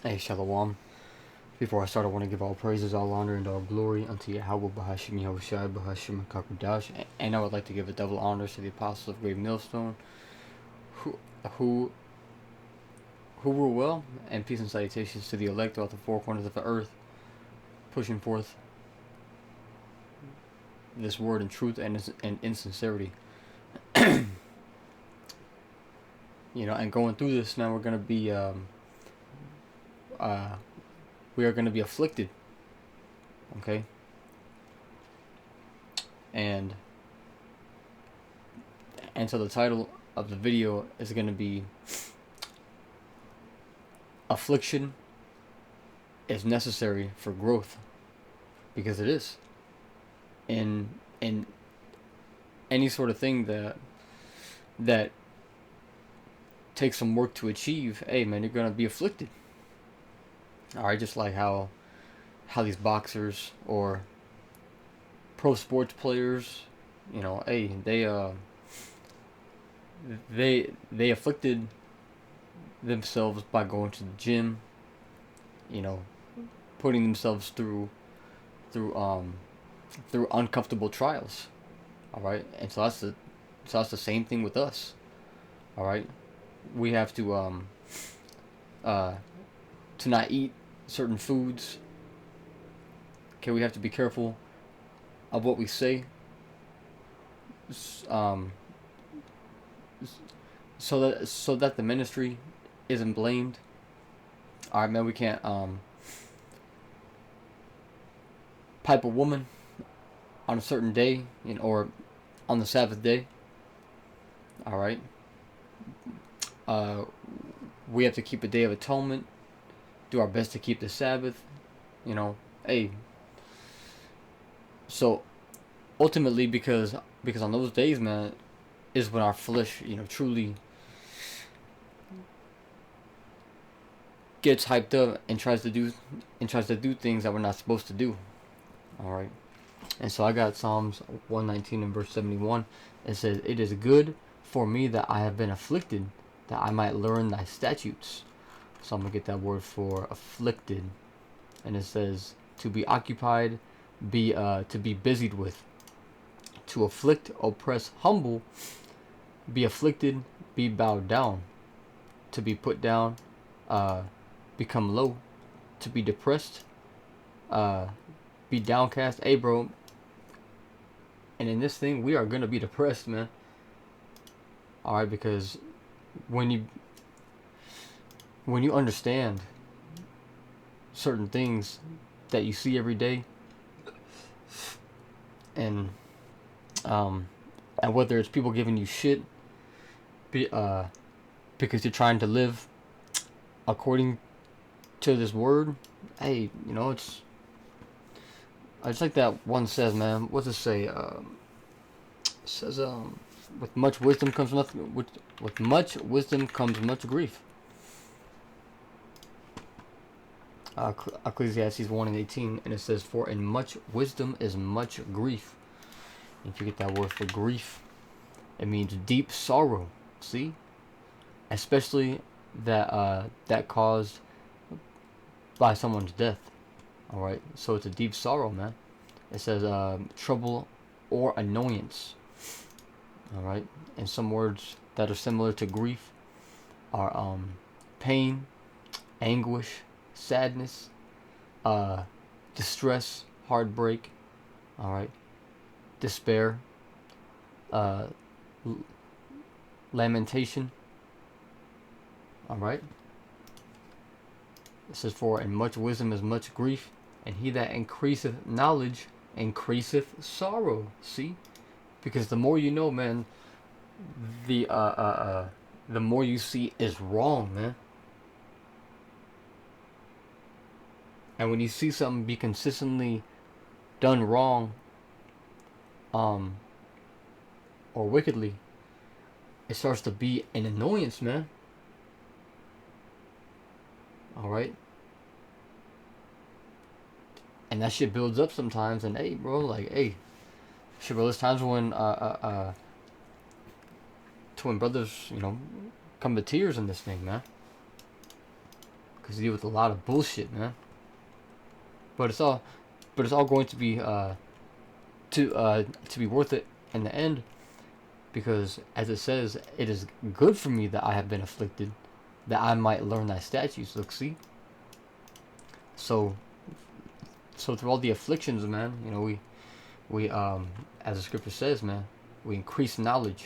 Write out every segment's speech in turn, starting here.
Hey, Shalom. Before I start, I want to give all praises, all honor, and all glory unto Yahweh, Bahashim Yahushai, Bahashim Kakudash. And I would like to give a double honors to the apostles of Great Millstone, who, who, who rule well, and peace and salutations to the elect throughout the four corners of the earth, pushing forth this word in truth and in sincerity. And going through this now, we're gonna be, we are gonna be afflicted, okay? And so the title of the video is gonna be Affliction is necessary for growth, because it is. In any sort of thing that takes some work to achieve, hey man, you're gonna be afflicted. Alright, just like how these boxers or pro sports players, hey, they afflicted themselves by going to the gym, putting themselves through uncomfortable trials. All right, and so that's the same thing with us. All right, we have to not eat certain foods. Okay, we have to be careful of what we say. Um, so that the ministry isn't blamed. All right, man, we can't pipe a woman on a certain day, or on the Sabbath day. All right. Uh, we have to keep a day of atonement. Do our best to keep the Sabbath. Hey. So ultimately, because on those days, man, is when our flesh, truly gets hyped up and tries to do things that we're not supposed to do. All right. And so I got Psalms 119 and verse 71. It says, "It is good for me that I have been afflicted, that I might learn thy statutes." So I'm going to get that word for afflicted. And it says, to be occupied, to be busied with. To afflict, oppress, humble. Be afflicted, be bowed down. To be put down, become low. To be depressed, be downcast. Hey, bro. And in this thing, we are going to be depressed, man. Alright, because when you understand certain things that you see every day, and whether it's people giving you shit because you're trying to live according to this word, hey, it's like that one says, man. What's it say? It says, with much wisdom comes nothing. With much wisdom comes much grief. Ecclesiastes 1:18, and it says, "For in much wisdom is much grief." If you get that word for grief, it means deep sorrow. See, especially that caused by someone's death. All right, so it's a deep sorrow, man. It says trouble or annoyance. All right, and some words that are similar to grief are pain, anguish, sadness, distress, heartbreak. All right, despair, uh, lamentation. All right. It says, "For in much wisdom is much grief, and he that increaseth knowledge increaseth sorrow." See, because the more you know, man, the more you see is wrong, man. And when you see something be consistently done wrong, or wickedly, it starts to be an annoyance, man. All right. And that shit builds up sometimes. And hey, bro, shit, bro. There's times when twin brothers, come to tears in this thing, man. because you deal with a lot of bullshit, man. But it's all going to be to be worth it in the end, because as it says, it is good for me that I have been afflicted, that I might learn thy statutes. Look, see. So through all the afflictions, man, we as the scripture says, man, we increase knowledge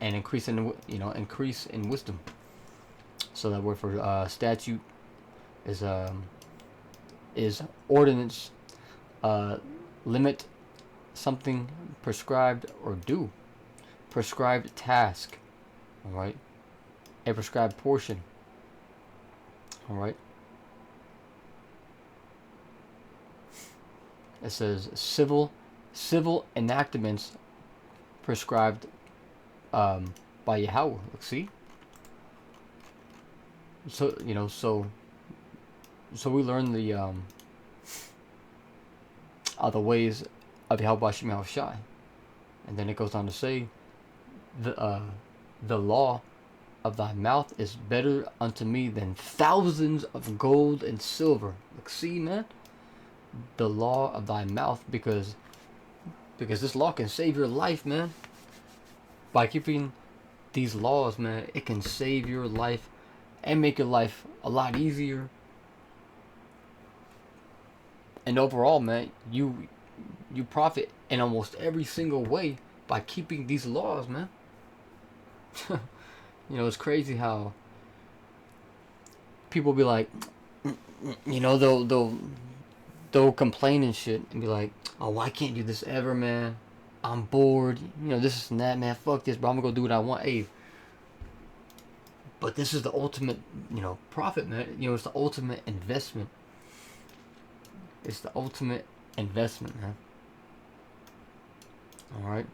and increase in wisdom. So that word for statute is ordinance, limit, something prescribed or do, prescribed task, all right, a prescribed portion, all right. It says civil enactments prescribed by Yahweh. Look, see. So so we learn the ways of Yahweh Shem Shai, and then it goes on to say the law of thy mouth is better unto me than thousands of gold and silver. Look, see, man, the law of thy mouth, because this law can save your life, man. By keeping these laws, man, it can save your life and make your life a lot easier. And overall, man, you profit in almost every single way by keeping these laws, man. It's crazy how people be like, they'll complain and shit and be like, oh, I can't do this ever, man. I'm bored. This and that, man. Fuck this, bro. I'm gonna go do what I want. Hey, but this is the ultimate, profit, man. It's the ultimate investment. It's the ultimate investment, man. All right.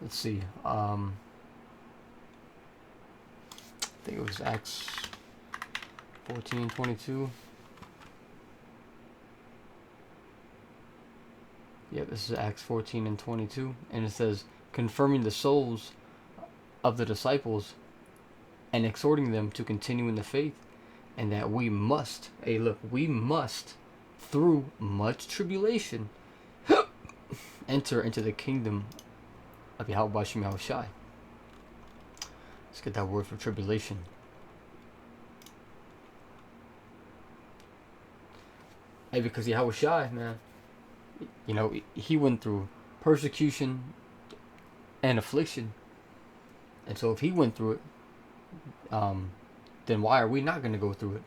Let's see. I think it was Acts 14:22. Yeah, this is Acts 14:22, and it says, confirming the souls of the disciples and exhorting them to continue in the faith, and that we must, we must, through much tribulation, enter into the kingdom of Yahweh Shem Shai. Let's get that word for tribulation. Hey, because Yahweh Shai, man, he went through persecution and affliction, and so if he went through it, then why are we not going to go through it?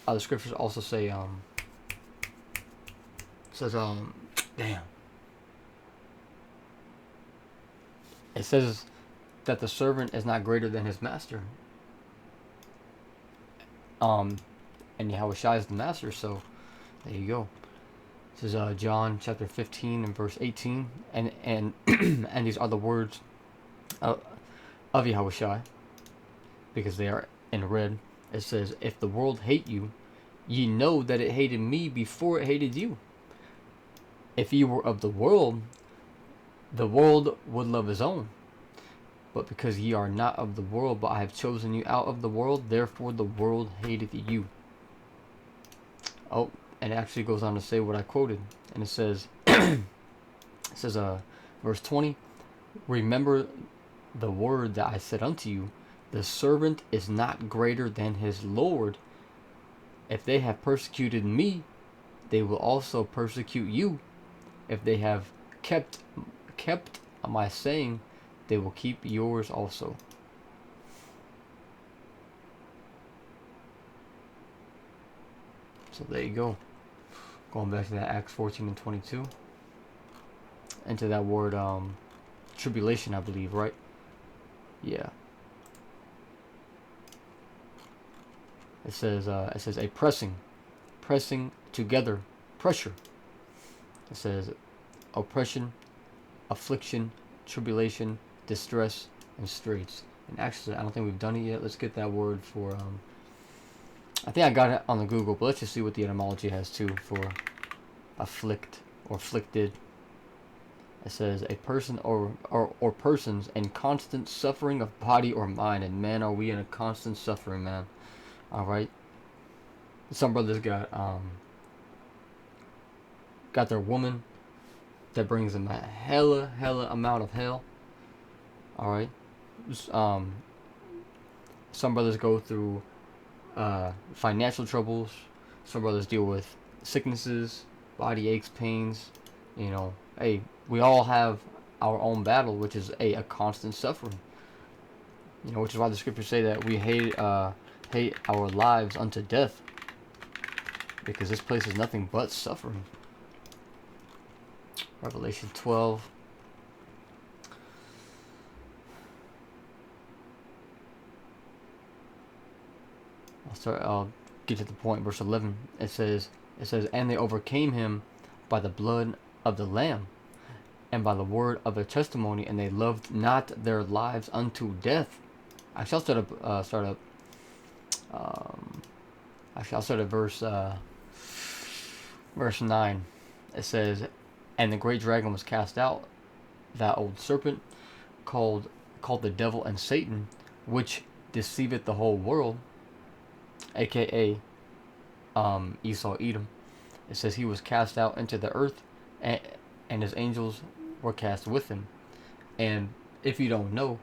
The scriptures also say, damn. It says that the servant is not greater than his master. And Yahweh Shai is the master, so there you go. This is John chapter 15 and verse 18, and and these are the words of Yahweh Shai, because they are in red. It says, if the world hate you, ye know that it hated me before it hated you. If ye were of the world would love his own. But because ye are not of the world, but I have chosen you out of the world, therefore the world hateth you. Oh, and it actually goes on to say what I quoted. And it says, verse 20, remember the word that I said unto you, the servant is not greater than his Lord. If they have persecuted me, they will also persecute you. If they have kept my saying, they will keep yours also. So there you go. Going back to that Acts 14 and 22. And to that word tribulation, I believe, right? Yeah. It says a pressing together, pressure. It says oppression, affliction, tribulation, distress, and straits. And actually, I don't think we've done it yet. Let's get that word for I think I got it on the Google, but let's just see what the etymology has too for afflict or afflicted. It says a person or persons in constant suffering of body or mind. And man, are we in a constant suffering, man. Alright. Some brothers got their woman that brings them a hella amount of hell. Alright. Some brothers go through financial troubles. Some brothers deal with sicknesses, body aches, pains. You know, hey, we all have our own battle, which is a constant suffering. You know, which is why the scriptures say that we hate our lives unto death, because this place is nothing but suffering. Revelation 12. I'll get to the point. Verse 11. It says, and they overcame him by the blood of the Lamb, and by the word of their testimony, and they loved not their lives unto death. Actually, I'll start at verse 9. It says, and the great dragon was cast out, that old serpent, called the devil and Satan, which deceiveth the whole world, aka Esau Edom. It says he was cast out into the earth, and his angels were cast with him. And if you don't know,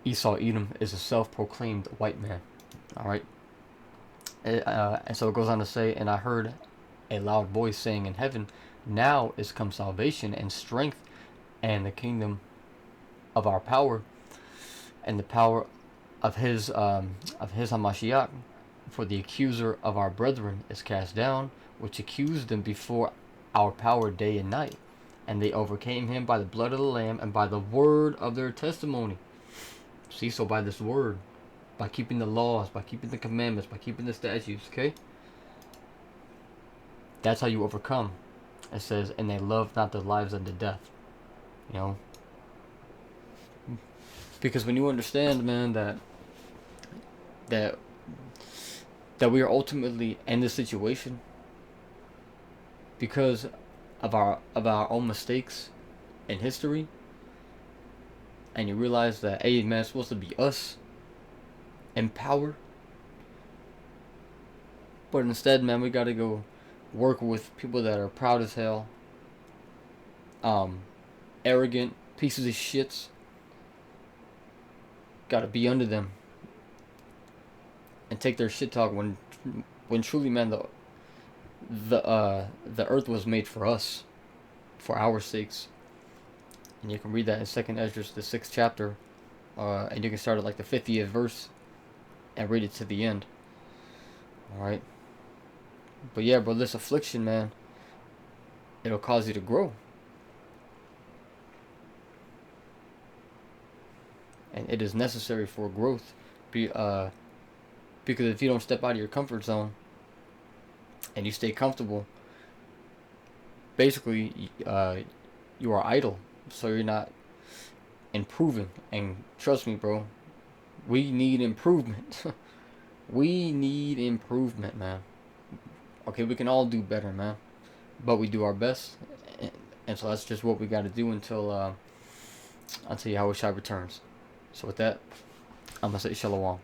Esau Edom is a self-proclaimed white man. Alright. And so it goes on to say, and I heard a loud voice saying in heaven, now is come salvation and strength and the kingdom of our power and the power of his Hamashiach, for the accuser of our brethren is cast down, which accused them before our power day and night. And they overcame him by the blood of the Lamb and by the word of their testimony. See, so by this word, by keeping the laws, by keeping the commandments, by keeping the statutes, okay? That's how you overcome. It says, and they love not their lives unto death. You know? Because when you understand, man, that we are ultimately in this situation because of our own mistakes in history, and you realize that, hey, man, it's supposed to be us in power, but instead, man, we gotta go work with people that are proud as hell, arrogant pieces of shits. Gotta be under them and take their shit talk when truly, man, the earth was made for us, for our sakes. And you can read that in 2nd Ezra, the 6th chapter, and you can start at like the 50th verse and read it to the end. Alright? But yeah, bro, this affliction, man, it'll cause you to grow. And it is necessary for growth. Because if you don't step out of your comfort zone and you stay comfortable, basically you are idle. So you're not improving. And trust me, bro, we need improvement. We need improvement, man. Okay, we can all do better, man, but we do our best, and so that's just what we got to do until Yahushua returns. So with that, I'm gonna say shalom.